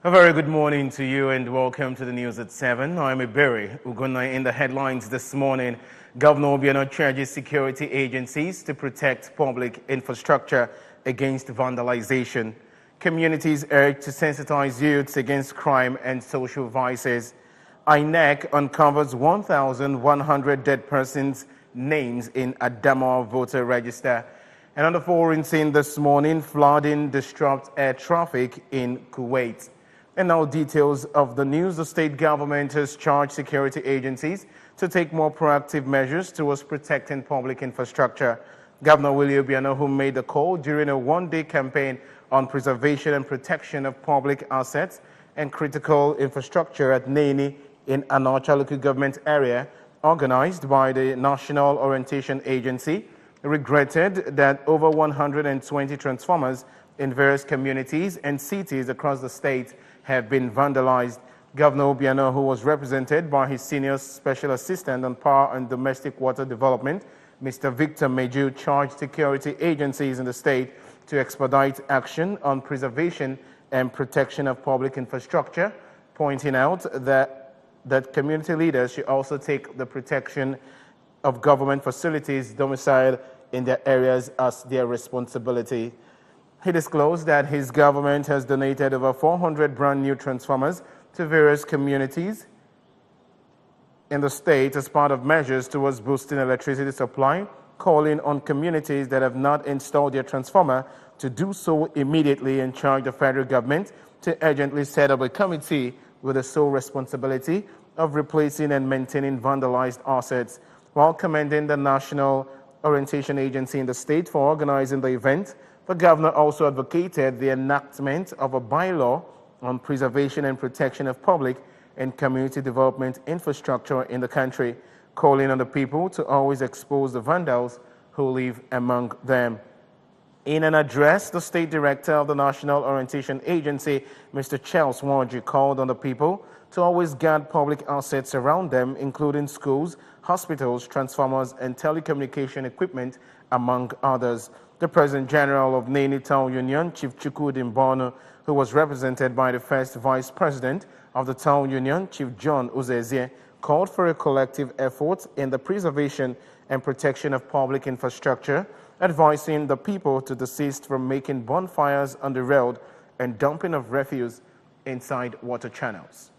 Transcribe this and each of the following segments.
A very good morning to you and welcome to the news at 7. I'm Iberi Ugonna. In the headlines this morning, Governor Obiano charges security agencies to protect public infrastructure against vandalization. Communities urged to sensitize youths against crime and social vices. INEC uncovers 1,100 dead persons' names in Adamawa voter register. And on the foreign scene this morning, flooding disrupts air traffic in Kuwait. And now details of the news. The state government has charged security agencies to take more proactive measures towards protecting public infrastructure. Governor Willie Obiano, who made the call during a one-day campaign on preservation and protection of public assets and critical infrastructure at Neni in Anocha local government area, organized by the National Orientation Agency, regretted that over 120 transformers in various communities and cities across the state have been vandalized. Governor Obiano, who was represented by his senior special assistant on power and domestic water development, Mr. Victor Meju, charged security agencies in the state to expedite action on preservation and protection of public infrastructure, pointing out that community leaders should also take the protection of government facilities domiciled in their areas as their responsibility. He disclosed that his government has donated over 400 brand new transformers to various communities in the state as part of measures towards boosting electricity supply, calling on communities that have not installed their transformer to do so immediately and charge the federal government to urgently set up a committee with the sole responsibility of replacing and maintaining vandalized assets, while commending the National Orientation Agency in the state for organizing the event. The governor also advocated the enactment of a bylaw on preservation and protection of public and community development infrastructure in the country, calling on the people to always expose the vandals who live among them. In an address, the State Director of the National Orientation Agency, Mr. Charles Warji, called on the people to always guard public assets around them, including schools, hospitals, transformers, and telecommunication equipment, among others. The President General of Neni Town Union, Chief Chukwudi Mbono, who was represented by the first Vice President of the Town Union, Chief John Uzezie, called for a collective effort in the preservation and protection of public infrastructure, advising the people to desist from making bonfires on the road and dumping of refuse inside water channels.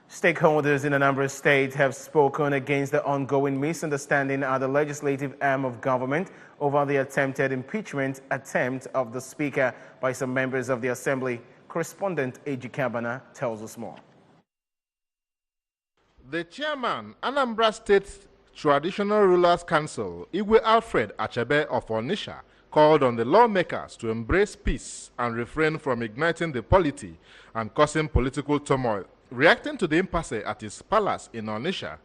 Stakeholders in Anambra State have spoken against the ongoing misunderstanding at the legislative arm of government over the attempted impeachment attempt of the Speaker by some members of the Assembly. Correspondent Eji Kabana tells us more. The chairman, Anambra State Traditional Rulers Council, Igwe Alfred Achebe of Onitsha, called on the lawmakers to embrace peace and refrain from igniting the polity and causing political turmoil. Reacting to the impasse at his palace in Onitsha,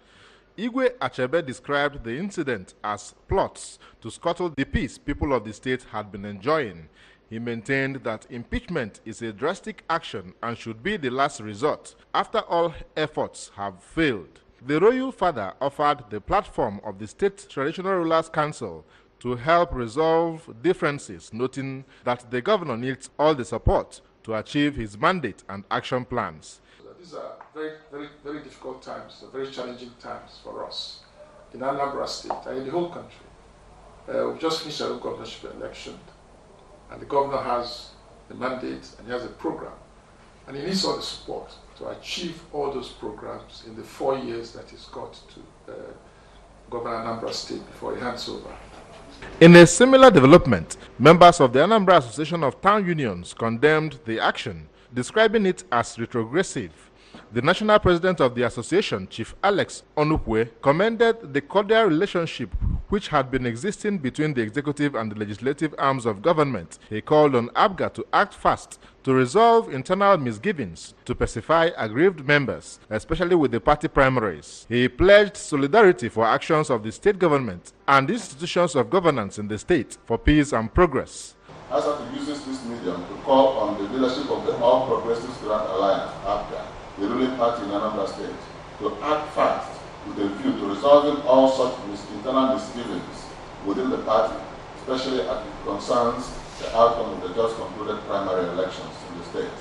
Igwe Achebe described the incident as plots to scuttle the peace people of the state had been enjoying. He maintained that impeachment is a drastic action and should be the last resort after all efforts have failed. The royal father offered the platform of the State Traditional Rulers Council to help resolve differences, noting that the governor needs all the support to achieve his mandate and action plans. These are very difficult times, very challenging times for us in Anambra State and in the whole country. We've just finished our governorship election, and the governor has a mandate and he has a program, and he needs all the support to achieve all those programs in the 4 years that he's got to govern Anambra State before he hands over. In a similar development, members of the Anambra Association of Town Unions condemned the action, describing it as retrogressive. The national president of the association, Chief Alex Onukwe, commended the cordial relationship which had been existing between the executive and the legislative arms of government. He called on ABGA to act fast to resolve internal misgivings, to pacify aggrieved members, especially with the party primaries. He pledged solidarity for actions of the state government and institutions of governance in the state for peace and progress. ASAP uses this medium to call on the leadership of the All Progressives Grand Alliance, ABGA, the ruling party in Anambra State, to act fast with a view to resolving all such internal misgivings within the party, especially as it concerns the outcome of the just concluded primary elections in the state.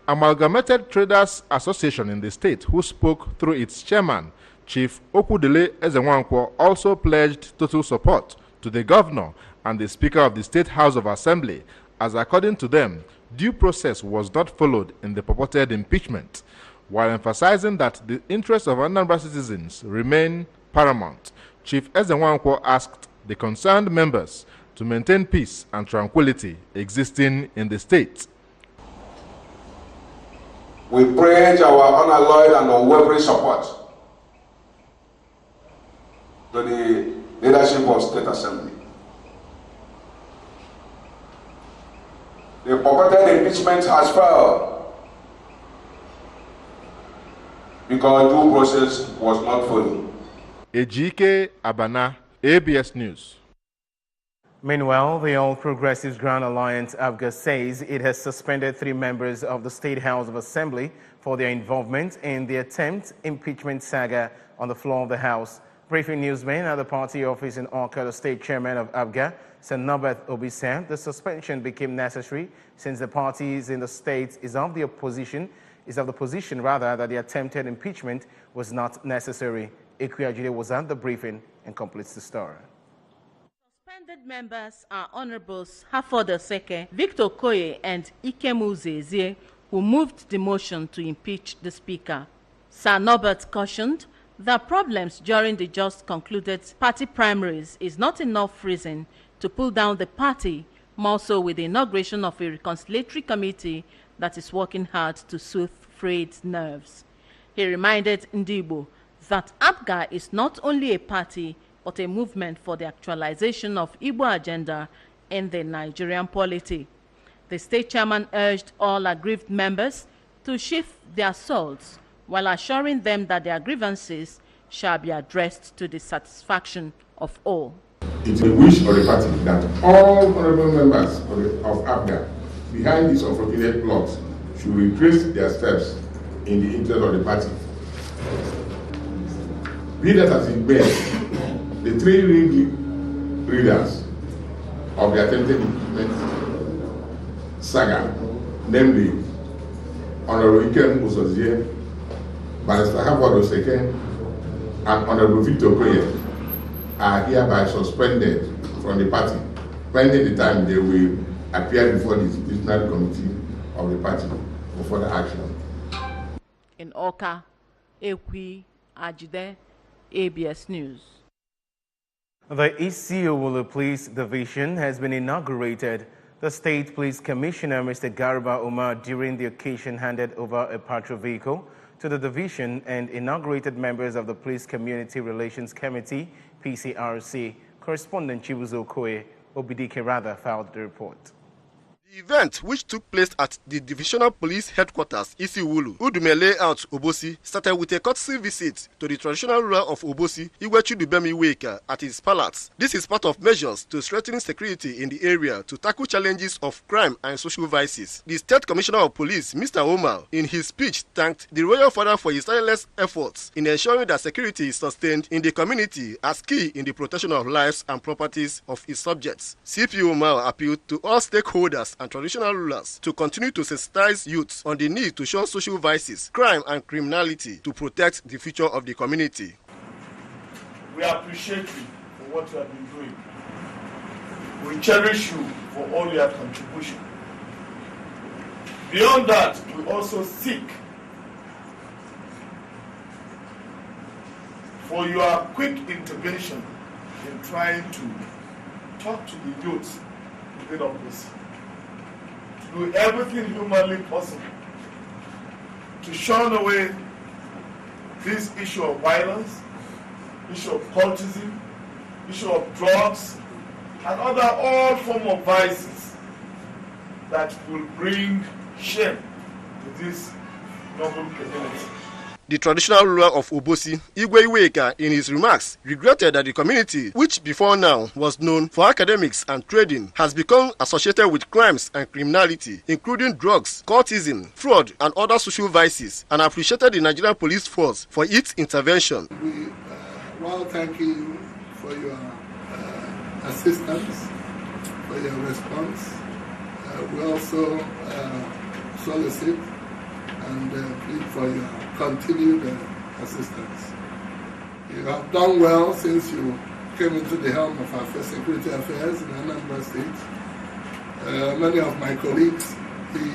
Amalgamated Traders Association in the state, who spoke through its chairman, Chief Okudele Ezenwankwo, also pledged total support to the governor and the Speaker of the State House of Assembly, as according to them, due process was not followed in the purported impeachment, while emphasizing that the interests of Anambra citizens remain paramount. Chief Ezenwankwo asked the concerned members to maintain peace and tranquility existing in the state. We pledge our unalloyed and unwavering support to the leadership of State Assembly. The purported impeachment has failed because due process was not followed. Ejike Abana, ABS News. Meanwhile, the All Progressives Grand Alliance ABGA says it has suspended 3 members of the State House of Assembly for their involvement in the attempt impeachment saga on the floor of the House. Briefing newsmen at the party office in Awka, the state chairman of ABGA, Anambra Obi, said the suspension became necessary since the parties in the state is of the position that the attempted impeachment was not necessary. Ekwajide was at the briefing and completes the story. Suspended members are Honorables Hafod Oseke, Victor Koye, and Ikemu Zezie, who moved the motion to impeach the Speaker. Sir Norbert cautioned that problems during the just concluded party primaries is not enough reason to pull down the party, more so with the inauguration of a reconciliatory committee that is working hard to soothe frayed nerves. He reminded Ndibo that ABGA is not only a party but a movement for the actualization of Igbo agenda in the Nigerian polity. The state chairman urged all aggrieved members to shift their swords while assuring them that their grievances shall be addressed to the satisfaction of all. It's a wish of the party that all honorable members of ABGA behind this unfortunate plot should retrace their steps in the interest of the party. Be that as it may, the 3 leaders of the attempted impeachment saga, namely Honorable Ikem Uzozie, Barrister Hafod Oseke, and Honorable Victor Koye, are hereby suspended from the party, pending the time they will appear before the disciplinary committee of the party for further action. In Awka, Ekwajide, ABS News. The ECU Police Division has been inaugurated. The State Police Commissioner, Mr. Garba Umar, during the occasion handed over a patrol vehicle to the division and inaugurated members of the Police Community Relations Committee, PCRC. Correspondent Chibuzo Koe Obidike Rather filed the report. The event, which took place at the Divisional Police Headquarters, Isiwulu, Udume Layout, Obosi, started with a courtesy visit to the traditional ruler of Obosi, Iwechudubemi Weka, at his palace. This is part of measures to strengthen security in the area to tackle challenges of crime and social vices. The State Commissioner of Police, Mr. Omar, in his speech thanked the royal father for his tireless efforts in ensuring that security is sustained in the community as key in the protection of lives and properties of his subjects. CP Omar appealed to all stakeholders and traditional rulers to continue to sensitize youth on the need to shun social vices, crime and criminality to protect the future of the community. We appreciate you for what you have been doing. We cherish you for all your contribution. Beyond that, we also seek for your quick intervention in trying to talk to the youth within office. Do everything humanly possible to shun away this issue of violence, issue of cultism, issue of drugs, and other all forms of vices that will bring shame to this noble community. The traditional ruler of Obosi, Igwe Iweka, in his remarks, regretted that the community, which before now was known for academics and trading, has become associated with crimes and criminality, including drugs, cultism, fraud, and other social vices, and appreciated the Nigerian police force for its intervention. We want to thank you for your assistance, for your response. We also solicit and plead for your continued assistance. You have done well since you came into the helm of our security affairs in Anambra State. Many of my colleagues, the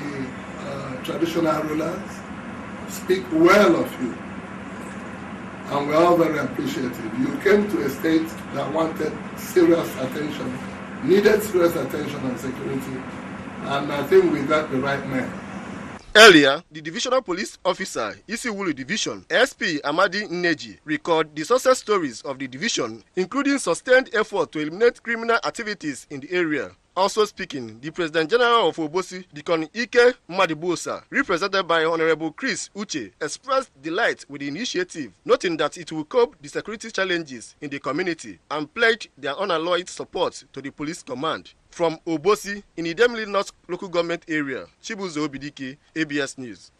traditional rulers, speak well of you, and we're all very appreciative. You came to a state that wanted serious attention, needed serious attention on security, and I think we got the right man. Earlier, the Divisional Police Officer, Isiwulu Division, SP Amadi Nneji, recorded the success stories of the division, including sustained effort to eliminate criminal activities in the area. Also speaking, the President General of Obosi, Deacon Ike Madibuosa, represented by Honorable Chris Uche, expressed delight with the initiative, noting that it will cope the security challenges in the community and pledged their unalloyed support to the police command. From Obosi, in the Idemili North local government area, Chibuzo Obidike, ABS News.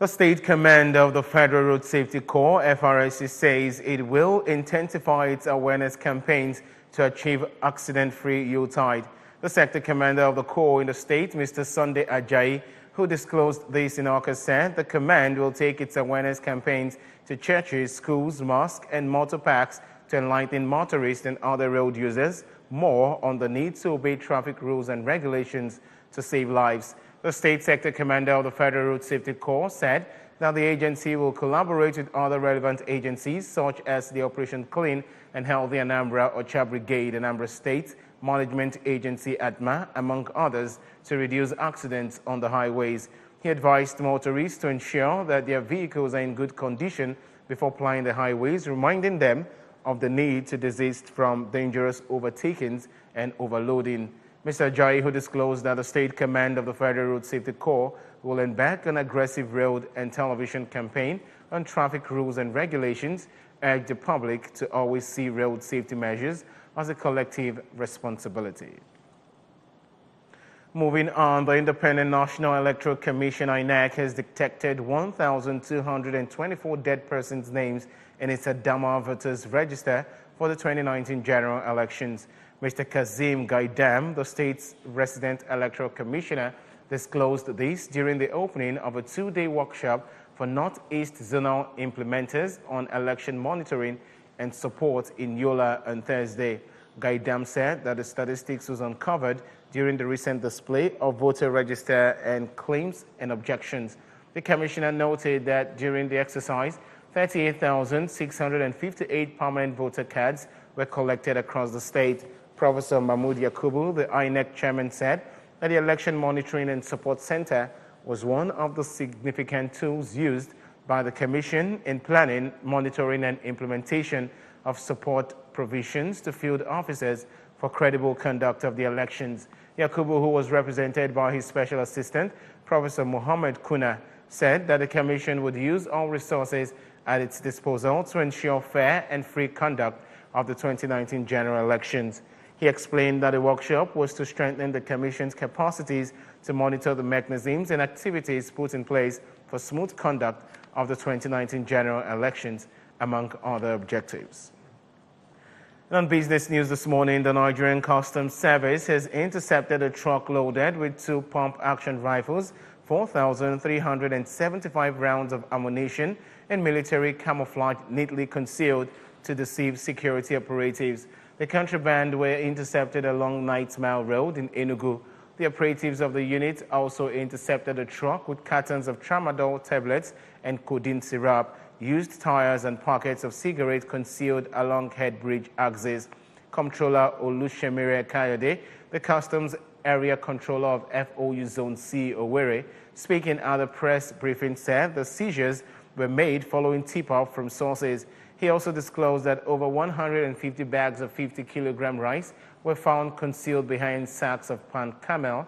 The State Commander of the Federal Road Safety Corps, FRSC, says it will intensify its awareness campaigns to achieve accident-free Yuletide. The Sector Commander of the Corps in the state, Mr. Sunday Ajayi, who disclosed this in August, said the command will take its awareness campaigns to churches, schools, mosques, and motor parks to enlighten motorists and other road users more on the need to obey traffic rules and regulations to save lives. The State Sector Commander of the Federal Road Safety Corps said that the agency will collaborate with other relevant agencies such as the Operation Clean and Healthy Anambra Ocha Brigade, Anambra State Management Agency ATMA, among others, to reduce accidents on the highways. He advised motorists to ensure that their vehicles are in good condition before plying the highways, reminding them of the need to desist from dangerous overtakings and overloading. Mr. Ajayi, who disclosed that the State Command of the Federal Road Safety Corps will embark on an aggressive road and television campaign on traffic rules and regulations, urged the public to always see road safety measures as a collective responsibility. Moving on, the Independent National Electoral Commission, INEC, has detected 1,224 dead persons' names in its Adama voters register for the 2019 general elections. Mr. Kazim Gaidam, the state's resident electoral commissioner, disclosed this during the opening of a two-day workshop for Northeast Zonal implementers on election monitoring and support in Yola on Thursday. Gaidam said that the statistics was uncovered during the recent display of voter register and claims and objections. The commissioner noted that during the exercise, 38,658 permanent voter cards were collected across the state. Professor Mahmoud Yakubu, the INEC chairman, said that the Election Monitoring and Support Center was one of the significant tools used by the Commission in planning, monitoring, and implementation of support provisions to field officers for credible conduct of the elections. Yakubu, who was represented by his special assistant, Professor Muhammad Kuna, said that the Commission would use all resources at its disposal to ensure fair and free conduct of the 2019 general elections. He explained that the workshop was to strengthen the Commission's capacities to monitor the mechanisms and activities put in place for smooth conduct of the 2019 general elections, among other objectives. And on business news this morning, the Nigerian Customs Service has intercepted a truck loaded with 2 pump-action rifles, 4,375 rounds of ammunition, and military camouflage neatly concealed to deceive security operatives. The contraband were intercepted along Knights Mile Road in Enugu. The operatives of the unit also intercepted a truck with cartons of tramadol tablets and codeine syrup, used tires and packets of cigarettes concealed along Head Bridge axis. Comptroller Olushemire Kayode, the Customs Area Controller of FOU Zone C, Owerri, speaking at a press briefing, said the seizures were made following tip-off from sources. He also disclosed that over 150 bags of 50-kilogram rice were found concealed behind sacks of pan kernel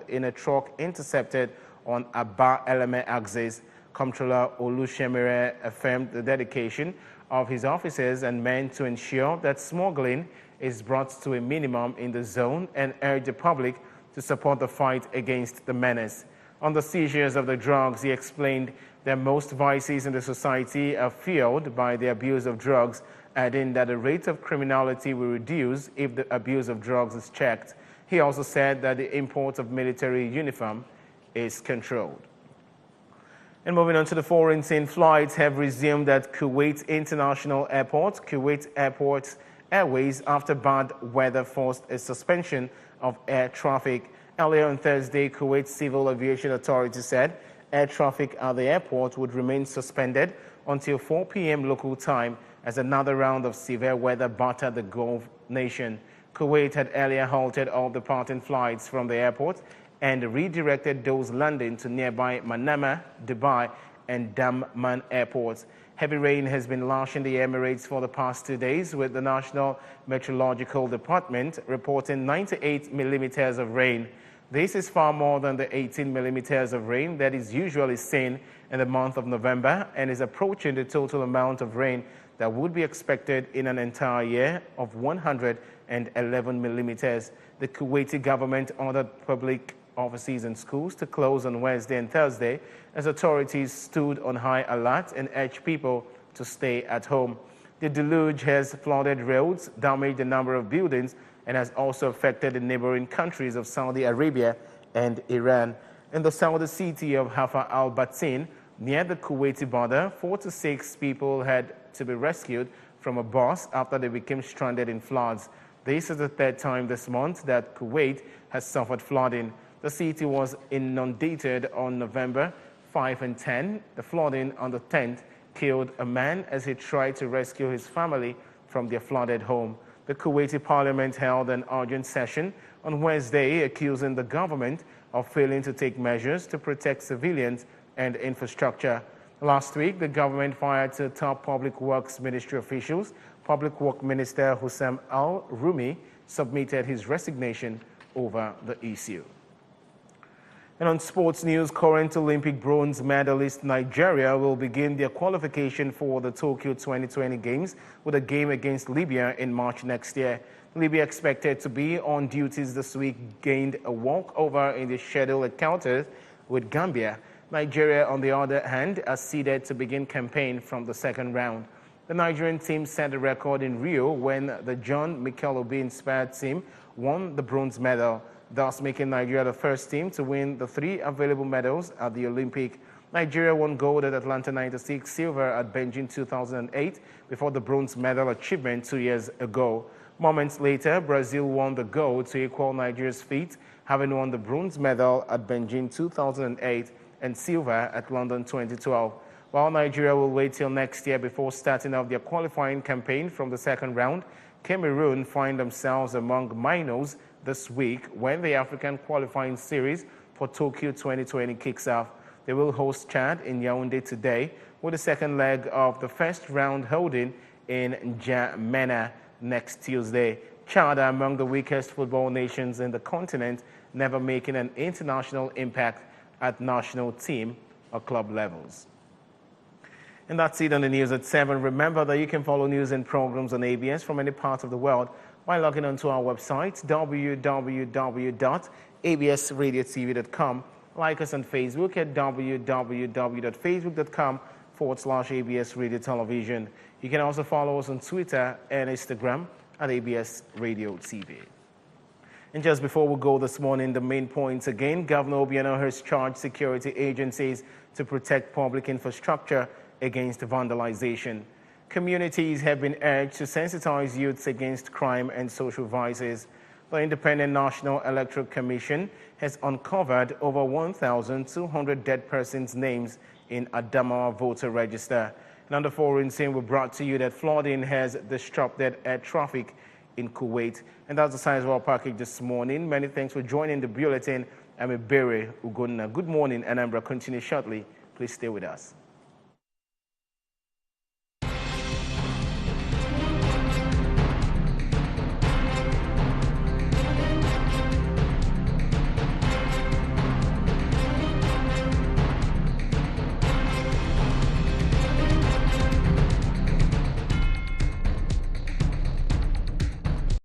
in a truck intercepted on Aba Eleme axis. Comptroller Olushemire affirmed the dedication of his officers and men to ensure that smuggling is brought to a minimum in the zone and urged the public to support the fight against the menace. On the seizures of the drugs, he explained that most vices in the society are fueled by the abuse of drugs, adding that the rate of criminality will reduce if the abuse of drugs is checked. He also said that the import of military uniform is controlled. And moving on to the foreign scene, flights have resumed at Kuwait International Airport. Kuwait Airport's Airways, after bad weather, forced a suspension of air traffic. Earlier on Thursday, Kuwait Civil Aviation Authority said air traffic at the airport would remain suspended until 4 p.m. local time as another round of severe weather battered the Gulf nation. Kuwait had earlier halted all departing flights from the airport and redirected those landing to nearby Manama, Dubai, and Dammam airports. Heavy rain has been lashing the Emirates for the past 2 days, with the National Meteorological Department reporting 98 millimeters of rain. This is far more than the 18 millimeters of rain that is usually seen in the month of November and is approaching the total amount of rain that would be expected in an entire year of 111 millimeters. The Kuwaiti government ordered public offices and schools to close on Wednesday and Thursday as authorities stood on high alert and urged people to stay at home. The deluge has flooded roads, damaged a number of buildings, and has also affected the neighboring countries of Saudi Arabia and Iran. In the Saudi city of Haifa al-Batin, near the Kuwaiti border, 4 to 6 people had to be rescued from a bus after they became stranded in floods. This is the third time this month that Kuwait has suffered flooding. The city was inundated on November 5 and 10. The flooding on the 10th killed a man as he tried to rescue his family from their flooded home. The Kuwaiti parliament held an urgent session on Wednesday, accusing the government of failing to take measures to protect civilians and infrastructure. Last week, the government fired 2 top public works ministry officials. Public Work Minister Hussam Al-Rumi submitted his resignation over the issue. And on sports news, current Olympic bronze medalist Nigeria will begin their qualification for the Tokyo 2020 Games with a game against Libya in March next year. Libya, expected to be on duties this week, gained a walkover in the scheduled encounters with Gambia. Nigeria, on the other hand, are seeded to begin campaign from the second round. The Nigerian team set a record in Rio when the John Mikel Obi-inspired team won the bronze medal, thus making Nigeria the first team to win the 3 available medals at the Olympic. Nigeria won gold at Atlanta 96, silver at Beijing 2008 before the bronze medal achievement 2 years ago. Moments later, Brazil won the gold to equal Nigeria's feat, having won the bronze medal at Beijing 2008 and silver at London 2012. While Nigeria will wait till next year before starting off their qualifying campaign from the second round, Cameroon find themselves among minors this week when the African qualifying series for Tokyo 2020 kicks off. They will host Chad in Yaoundé today, with the second leg of the first round holding in N'Djamena next Tuesday. Chad are among the weakest football nations in the continent, never making an international impact at national team or club levels. And that's it on the news at 7. Remember that you can follow news and programs on ABS from any part of the world by logging onto our website, www.absradiotv.com. Like us on Facebook at www.facebook.com/ABS Radio Television. You can also follow us on Twitter and Instagram at ABS Radio TV. And just before we go this morning, the main points again. Governor Obiano has charged security agencies to protect public infrastructure against vandalization. Communities have been urged to sensitize youths against crime and social vices. The Independent National Electoral Commission has uncovered over 1,200 dead persons' names in Adamawa voter register. And on the foreign scene, we brought to you that flooding has disrupted air traffic in Kuwait. And that's the size of our package this morning. Many thanks for joining the bulletin. I'm Iberi Ugonna. Good morning, Anambra. Continue shortly. Please stay with us.